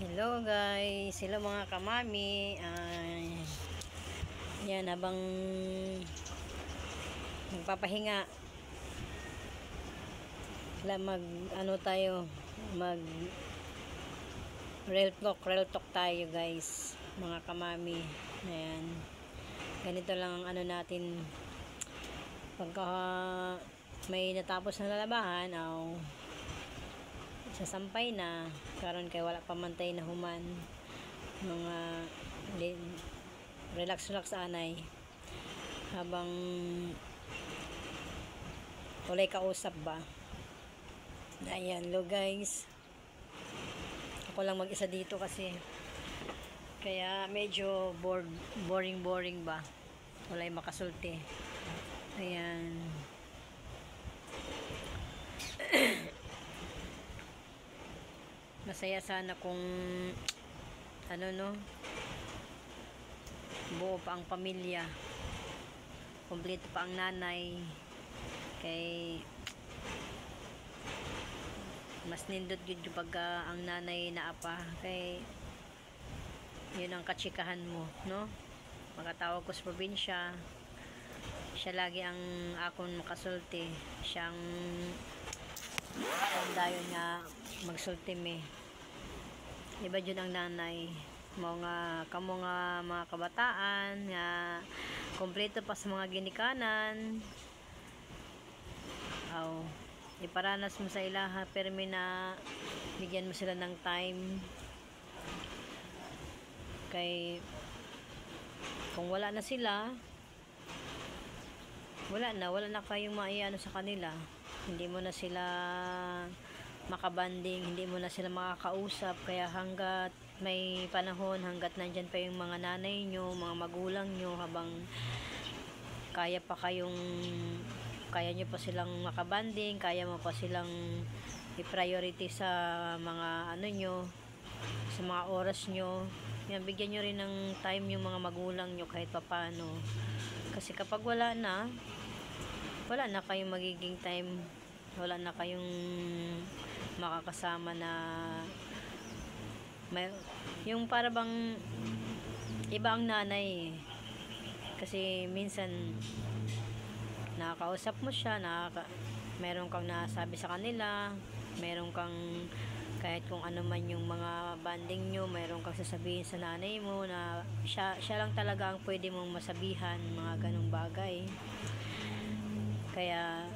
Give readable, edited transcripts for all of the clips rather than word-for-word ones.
Hello guys, hello mga kamami. Yan, habang magpapahinga, mag ano tayo, mag real talk tayo guys, mga kamami. Ayan, ganito lang ang ano natin pagka may natapos na lalabahan o sasampay na karon kay wala pa mantay na human mga relax anay habang walay kausap ba. Ayan lo guys, ako lang mag-isa dito kasi kaya medyo boring ba, walay makasulti. Ayan. Masaya sana kung ano no, buo pa ang pamilya, kompleto pa ang nanay, kay mas nindot yun yung pagka ang nanay na apa, kay yun ang katsikahan mo no. Makatawag ko sa probinsya, siya lagi ang akong makasulti, siyang dayon nga magsulti me. Iba dyan ang nanay mo nga kamo nga mga kabataan nga kompleto pa sa mga ginikanan iparanas mo sa ilaha permi na bigyan mo sila ng time, kay kung wala na sila, wala na kayong maiano sa kanila, hindi mo na sila makabanding, hindi mo na sila makakausap. Kaya hanggat may panahon, hanggat nandyan pa yung mga nanay nyo, mga magulang nyo, habang kaya nyo pa silang makabanding, kaya mo pa silang i-priority sa mga ano nyo, sa mga oras nyo, yan, bigyan nyo rin ng time yung mga magulang nyo kahit papano. Kasi kapag wala na kayong magiging time, wala na kayong makakasama na yung para bang iba ang nanay kasi minsan nakakausap mo siya, meron kang nasabi sa kanila, meron kang kahit kung ano man yung mga banding nyo, meron kang sasabihin sa nanay mo na siya lang talaga ang pwede mong masabihan, mga ganong bagay. Kaya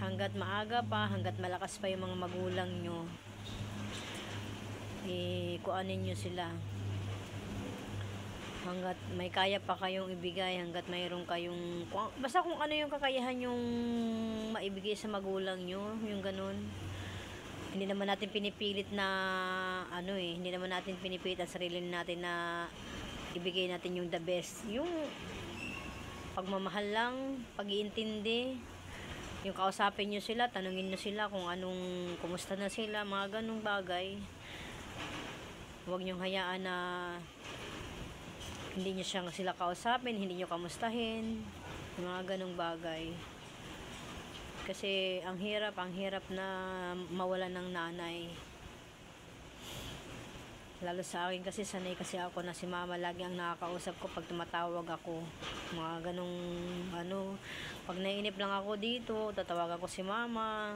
hanggat maaga pa, hanggat malakas pa yung mga magulang nyo, kuanin nyo sila. Hanggat may kaya pa kayong ibigay, hanggat mayroon kayong, basta kung ano yung kakayahan yung maibigay sa magulang nyo, yung ganun. Hindi naman natin pinipilit na hindi naman natin pinipilit ang sarili natin na ibigay natin yung the best. Yung pagmamahal lang, pag-iintindi, yung kausapin nyo sila, tanungin nyo sila kung kumusta na sila, mga ganung bagay. Huwag nyo hayaan na hindi nyo sila kausapin, hindi nyo kamustahin, mga ganung bagay. Kasi ang hirap na mawala ng nanay. Lalo sa akin kasi sanay kasi ako na si mama lagi ang nakakausap ko pag tumatawag ako, mga ganong pag naiinip lang ako dito, tatawag ako si mama,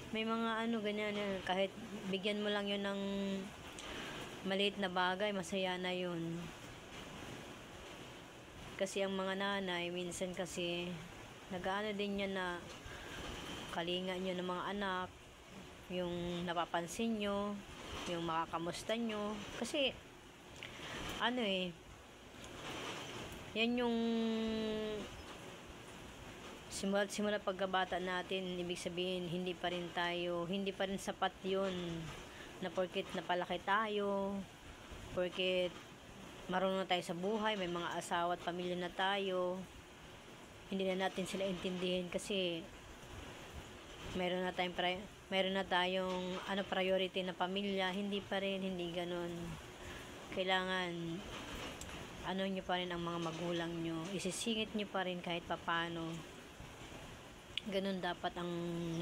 may mga ganyan, kahit bigyan mo lang yun ng maliit na bagay, masaya na yun. Kasi ang mga nanay minsan kasi nagaano din yan na kalinga nyo ng mga anak, yung napapansin nyo, yung makakamusta nyo, kasi yan yung simula pagkabata natin. Ibig sabihin hindi pa rin sapat yun na porket napalaki tayo, porket marunong na tayo sa buhay, may mga asawa at pamilya na tayo, hindi na natin sila intindihin kasi meron na tayong priority na pamilya. Hindi ganun. Kailangan nyo pa rin ang mga magulang nyo, isisingit nyo pa rin kahit papano. Ganun dapat ang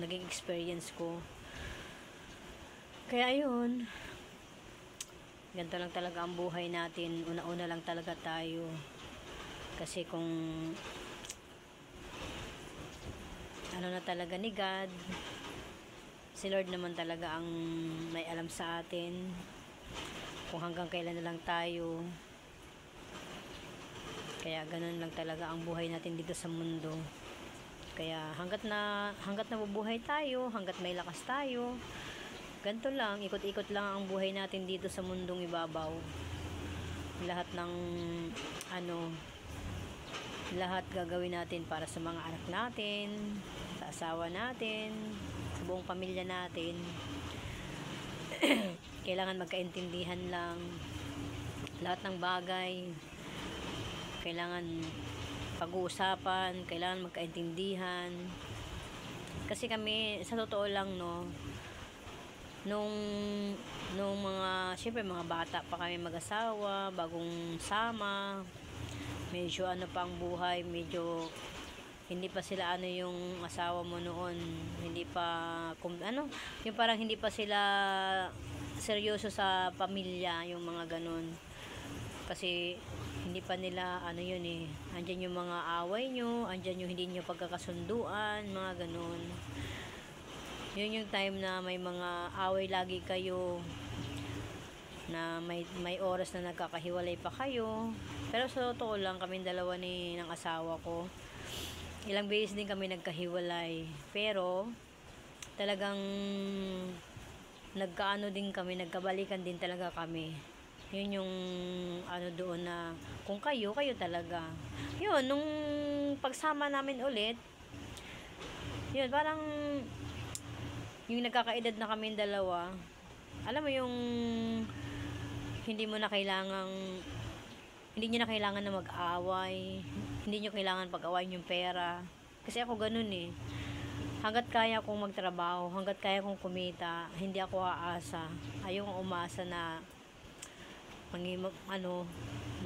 naging experience ko. Kaya ayun, Ganito lang talaga ang buhay natin, una-una lang talaga tayo. Kasi kung ano na talaga ni God, si Lord naman talaga ang may alam sa atin kung hanggang kailan na lang tayo. Kaya ganun lang talaga ang buhay natin dito sa mundo. Kaya hanggat nabubuhay tayo, hanggat may lakas tayo, ganito lang, ikot-ikot lang ang buhay natin dito sa mundong ibabaw. Lahat ng lahat gagawin natin para sa mga anak natin, sa asawa natin, sa buong pamilya natin. Kailangan magkaintindihan lang. Lahat ng bagay kailangan pag-uusapan, kailangan magkaintindihan. Kasi kami, sa totoo lang, no, nung syempre mga bata pa kami mag-asawa, bagong sama, medyo pa ang buhay, medyo hindi pa sila yung asawa mo noon, hindi pa yung parang hindi pa sila seryoso sa pamilya, yung mga ganun. Kasi hindi pa nila andyan yung mga away nyo, andyan yung hindi nyo pagkakasunduan, mga ganun. Yun yung time na may mga away lagi kayo, na may oras na nagkakahiwalay pa kayo. Pero sa totoo lang, kami dalawa ng asawa ko, ilang beses din kami nagkahiwalay, pero talagang nagkabalikan din talaga kami. Yun yung doon na kung kayo talaga. Yun, nung pagsama namin ulit, yun, parang yung nagkakaedad na kami dalawa, alam mo yung hindi nyo na kailangan na mag-away, hindi nyo kailangan pag-awayin yung pera. Kasi ako ganun hanggat kaya kong magtrabaho, hanggat kaya kong kumita, hindi ako aasa. Ayokong umasa na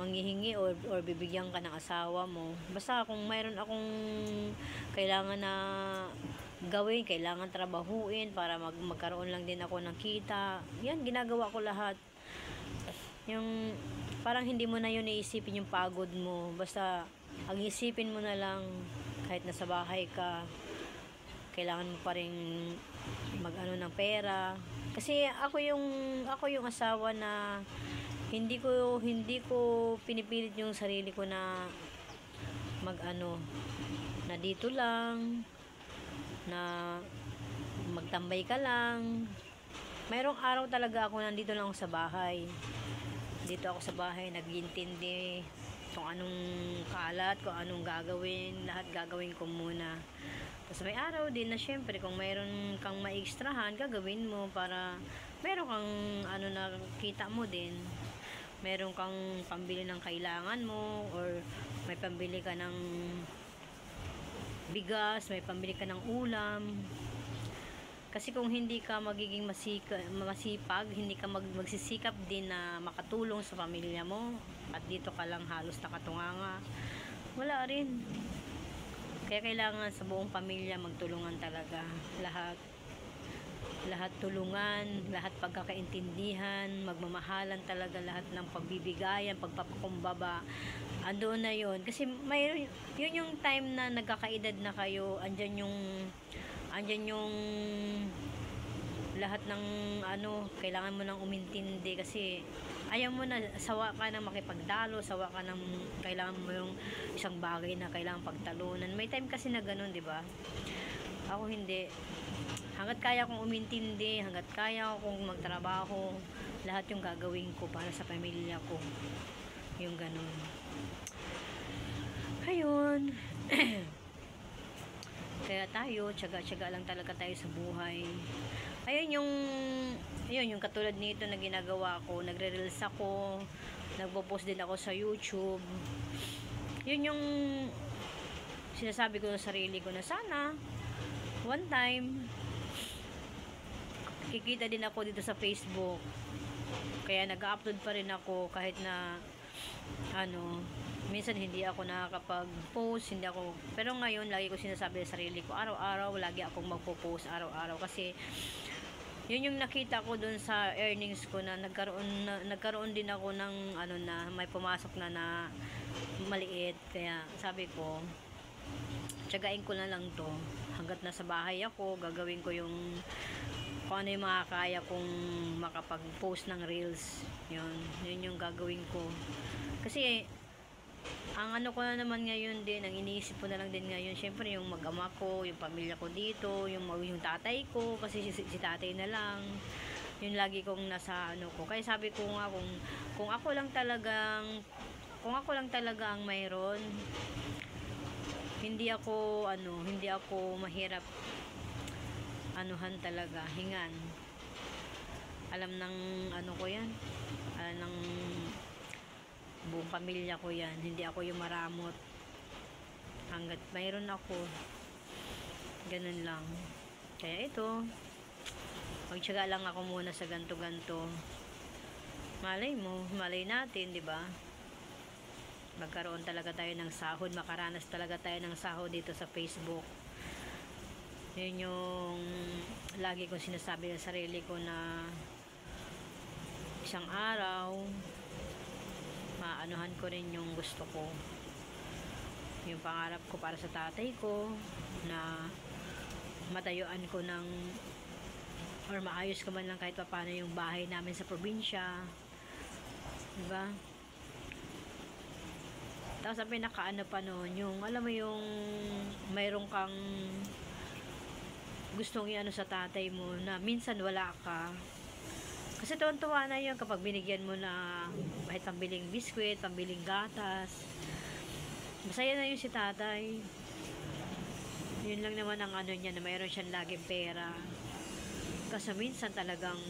manghihingi or bibigyan ka ng asawa mo. Basta kung mayroon akong kailangan na gawin, kailangan trabahuin para magkaroon lang din ako ng kita, yan, ginagawa ko lahat. Yung parang hindi mo na yun iisipin yung pagod mo, basta ang isipin mo na lang, kahit nasa bahay ka, kailangan mo pa rin ng pera. Kasi ako yung asawa na hindi ko pinipilit yung sarili ko na na dito lang, na magtambay ka lang. Mayroong araw talaga ako nandito lang ako sa bahay. Dito ako sa bahay, nag-iintindi kung anong kalat, kung anong gagawin, lahat gagawin ko muna. Tapos may araw din na syempre kung mayroon kang ma-extrahan, gagawin mo para mayroon kang na kita mo din. Mayroon kang pambili ng kailangan mo, or may pambili ka ng bigas, may pambili ka ng ulam. Kasi kung hindi ka magiging masipag, hindi ka magsisikap din na makatulong sa pamilya mo, at dito ka lang halos nakatunganga, wala rin. Kaya kailangan sa buong pamilya magtulungan talaga. Lahat tulungan, lahat pagkakaintindihan, magmamahalan talaga, lahat ng pagbibigayan, pagpapakumbaba, andoon na yun. Kasi yun yung time na nagkakaedad na kayo, andyan yung lahat ng kailangan mo nang umintindi. Kasi ayaw mo na, sawa ka nang makipagdalo, sawa ka nang kailangan mo yung isang bagay na kailangan pagtalunan. May time kasi na ganun, di ba? Ako hindi. Hanggat kaya kong umintindi, hanggat kaya kong magtrabaho, lahat yung gagawin ko para sa pamilya ko. Yung ganun. Ayun. Kaya tayo, tiyaga-tiyaga lang talaga tayo sa buhay. Ayun yung katulad nito na ginagawa ko, nagre-reels ako, nagpo-post din ako sa YouTube. Yun yung sinasabi ko sa sarili ko na sana one time kikita din ako dito sa Facebook. Kaya nag-upload pa rin ako kahit na minsan hindi ako nakakapag-post, pero ngayon lagi ko sinasabi sa sarili ko, araw-araw lagi akong magpo-post, araw-araw, kasi Yun yung nakita ko dun sa earnings ko na nagkaroon din ako ng ano na may pumasok na maliit. Kaya sabi ko, tiyagain ko na lang to. Hanggat nasa bahay ako, gagawin ko yung kung ano yung makakaya kong makapag-post ng reels. Yun yung gagawin ko. Kasi ang ano ko na naman ngayon din, ang iniisip ko na lang din ngayon, syempre yung mag-ama ko, yung pamilya ko dito, yung tatay ko, kasi si tatay na lang, yung lagi kong nasa ano ko. Kaya sabi ko nga, kung ako lang talaga ang mayroon, hindi ako mahirap anuhan talaga, hingan. Alam ng ano ko yan, alam ng buong pamilya ko yan, hindi ako yung maramot. Hanggat mayroon ako, ganun lang. Kaya ito, magtiyaga lang ako muna sa ganto-ganto. Malay natin, di ba? Magkaroon talaga tayo ng sahod, makaranas talaga tayo ng sahod dito sa Facebook. Yun yung lagi kong sinasabi sa sarili ko na isang araw maanuhan ko rin yung gusto ko, yung pangarap ko para sa tatay ko, na matayuan ko ng or maayos ko man lang kahit paano yung bahay namin sa probinsya, diba? Tapos ang pinakaano pa noon, yung alam mo yung mayroon kang gustong iano sa tatay mo na minsan wala ka. Kasi tuwan-tuwa na yun kapag binigyan mo na kahit pambiling biskwit, pambiling gatas. Masaya na yun si tatay. Yun lang naman ang ano niya, na mayroon siyang laging pera. Kasi minsan talagang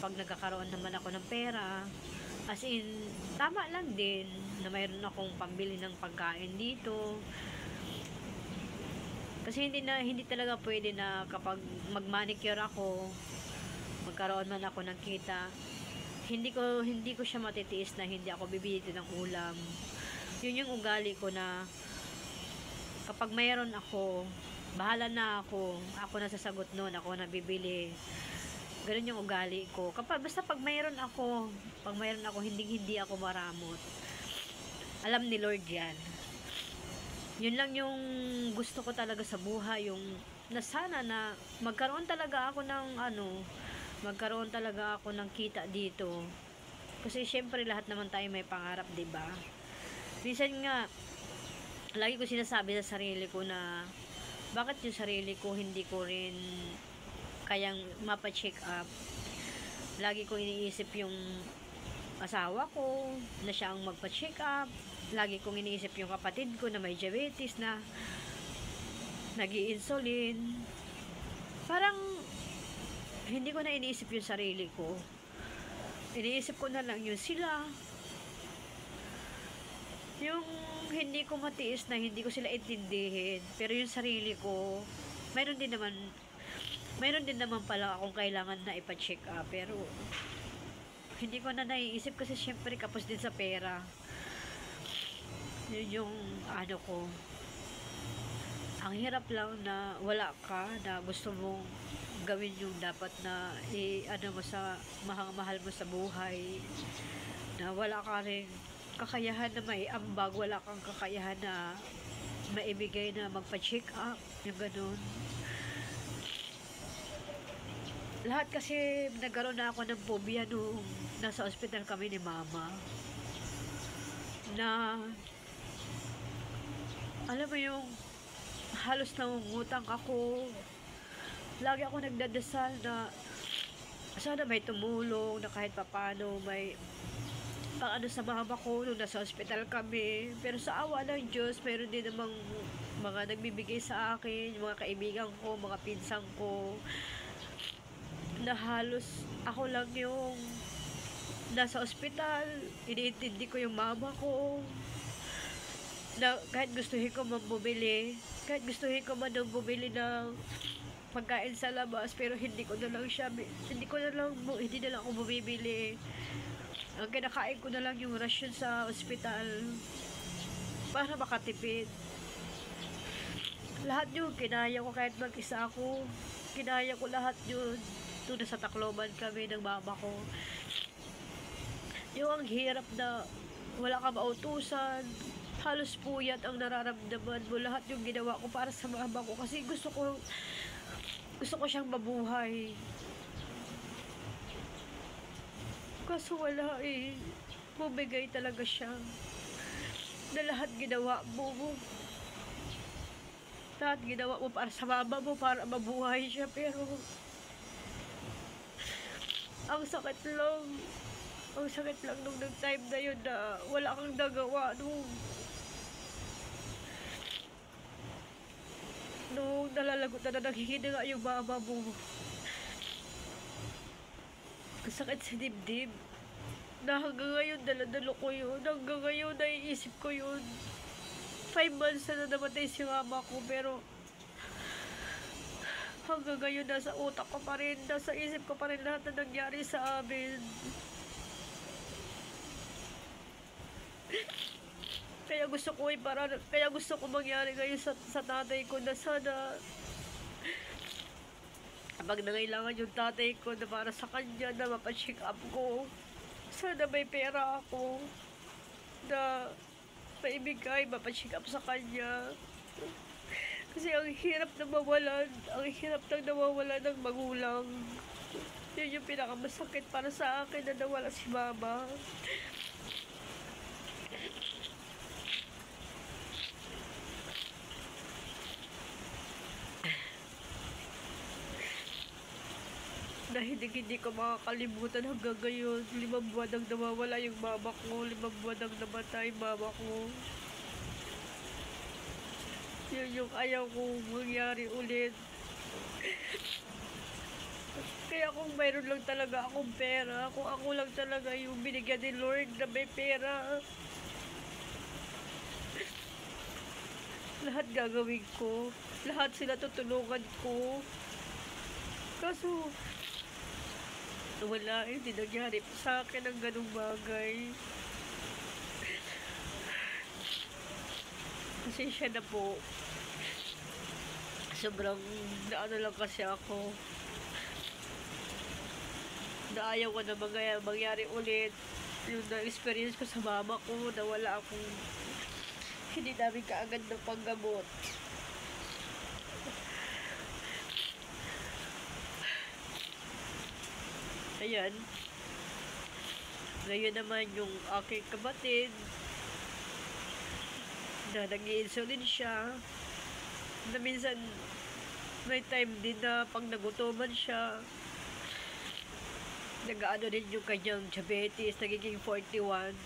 pag nagkakaroon naman ako ng pera, as in, tama lang din na mayroon akong pambili ng pagkain dito. Kasi hindi talaga pwede na kapag mag-manicure ako, magkaroon man ako ng kita, hindi ko siya matitiis na hindi ako bibili ng ulam. Yun yung ugali ko na kapag mayroon ako, bahala na ako na sasagot noon, ako na bibili. Ganun yung ugali ko. Basta pag mayroon ako, hindi ako maramot. Alam ni Lord yan. Yun lang yung gusto ko talaga sa buhay, yung na sana na magkaroon talaga ako ng kita dito. Kasi syempre lahat naman tayo may pangarap, 'di ba? Minsan nga lagi ko sinasabi sa sarili ko na bakit yung sarili ko hindi ko rin kayang mapa-check up. Lagi ko iniisip yung asawa ko na siya ang magpa-check up. Lagi kong iniisip yung kapatid ko na may diabetes na nag-i-insulin. Parang hindi ko na iniisip yung sarili ko. Iniisip ko na lang yung sila. Yung hindi ko matiis na hindi ko sila intindihin. Pero yung sarili ko, mayroon din naman pala akong kailangan na ipa-check up. Pero hindi ko na naiisip kasi syempre kapos din sa pera. Yun yung ano ko. Ang hirap lang na wala ka, na gusto mong gawin yung dapat na ano mo sa mahal mo sa buhay, na wala ka rin kakayahan na may ambag, wala kang kakayahan na maibigay na magpa-check up, yung ganun. Lahat kasi nagkaroon na ako ng phobia nung nasa ospital kami ni mama, na alam mo yung halos nangungutang ako. Lagi ako nagdadasal na sana may tumulong, na kahit papano may pang ano sa mama ko nung nasa ospital kami. Pero sa awa ng Diyos, meron din namang mga nagbibigay sa akin, mga kaibigan ko, mga pinsang ko, na halos ako lang yung nasa ospital. Iniintindi ko yung mama ko, na kahit gustuhin ko man bumili ng pagkain sa labas, pero hindi na lang ako bumibili. Ang kinakain ko na lang yung rasyon sa ospital para makatipid. Lahat yun kinaya ko, kahit mag-isa ako, kinaya ko lahat yun. Doon sa Tacloban kami ng mama ko. Yung ang hirap na wala ka mautusan, halos puyat ang nararamdaman mo. Lahat yung ginawa ko para sa mama ko kasi gusto ko siyang mabuhay. Kaso wala eh. Bumigay talaga siya. Na lahat ginawa mo. Lahat ginawa mo para sa mama mo, para mabuhay siya. Pero ang sakit lang. Ang sakit lang nung time na yun na wala kang nagawa nung nalalagot na nanghihinga yung mama mo. Ang sakit sa dibdib. Na hanggang ngayon, daladalo ko yun. Hanggang ngayon, naiisip ko yun. 5 months na namatay si mama ko, pero hanggang ngayon, nasa utak ko pa rin, nasa isip ko pa rin lahat na nangyari sa amin. Kaya gusto ko mangyari ngayon sa tatay ko na sana pag nangailangan yung tatay ko na para sa kanya na mapacheck up ko, sana may pera ako na maibigay, mapacheck up sa kanya. Kasi ang hirap na mawalan, ang hirap nang nawawalan ng magulang. Yun yung pinakamasakit para sa akin na nawala si mama. Na hindi ko makakalimutan hanggang ngayon. 5 buwan nang nawawala yung mama ko. 5 buwan nang namatay mama ko. Yun yung ayaw kong mangyari ulit. Kaya kung mayroon lang talaga akong pera, kung ako lang talaga yung binigyan ni Lord na may pera, lahat gagawin ko. Lahat sila tutulungan ko. Kaso wala, hindi nangyari sa akin ang ganung bagay. Kasi siya na po. Sobrang naano lang kasi ako. Naayaw ko na mangyari ulit. Yung na-experience ko sa mama ko, na wala akong hindi namin kaagad ng panggamot. Ayan. Ngayon naman yung aking kapatid na nag-i-insulin siya, na minsan may time din na pag nagutuman siya, nag-ano din yung kanyang diabetes, nagiging 41.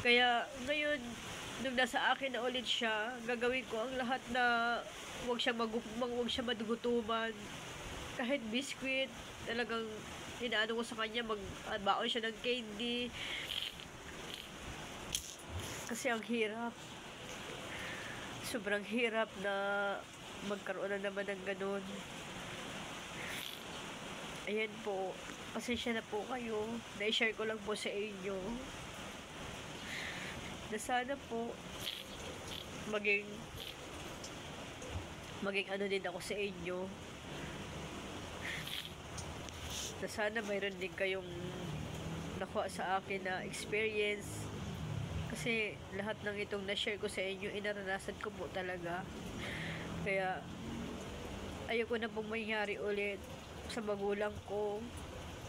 Kaya ngayon, nung nasa akin na ulit siya, gagawin ko ang lahat na huwag siya madugutuman. Kahit biscuit, talagang inaano ko sa kanya, magbaon siya ng candy. Kasi ang hirap. Sobrang hirap na magkaroon na naman ng ganun. Ayan po. Pasensya na po kayo. Na-share ko lang po sa inyo. Na sana po maging ano din ako sa inyo. Na sana mayroon din kayong nakuha sa akin na experience. Kasi lahat ng itong na-share ko sa inyo, inaranasan ko po talaga. Kaya ayoko na pong mangyari ulit sa magulang ko,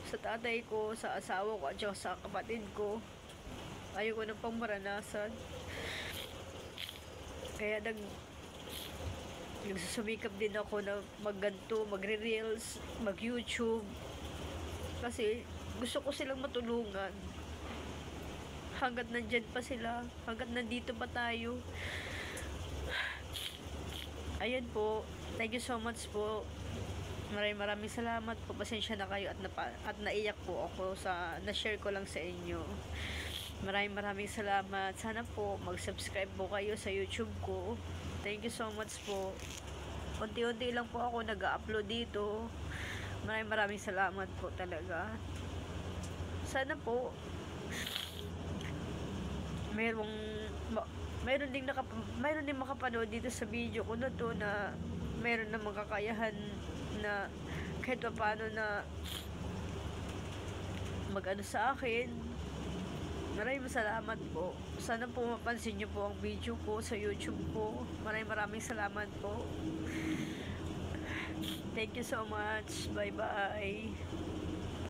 sa tatay ko, sa asawa ko, at sa kapatid ko. Ayoko na pong maranasan. Kaya nagsusumikap din ako na magganto, magre-reels, mag-YouTube. Kasi gusto ko silang matulungan. Hanggat nandyan pa sila, hanggat nandito pa tayo. Ayan po. Thank you so much po. Maraming salamat po. Pasensya na kayo at naiyak po ako sa na-share ko lang sa inyo. Maraming salamat. Sana po mag-subscribe po kayo sa YouTube ko. Thank you so much po. Unti-unti lang po ako nag-upload dito. Maraming salamat po talaga. Sana po mayroon din makapanood dito sa video ko na to, na mayroon na makakayahan na kahit pa paano na mag-ano sa akin. Maraming salamat po. Sana po mapansin niyo po ang video ko sa YouTube ko. Maraming salamat po. Thank you so much. Bye-bye.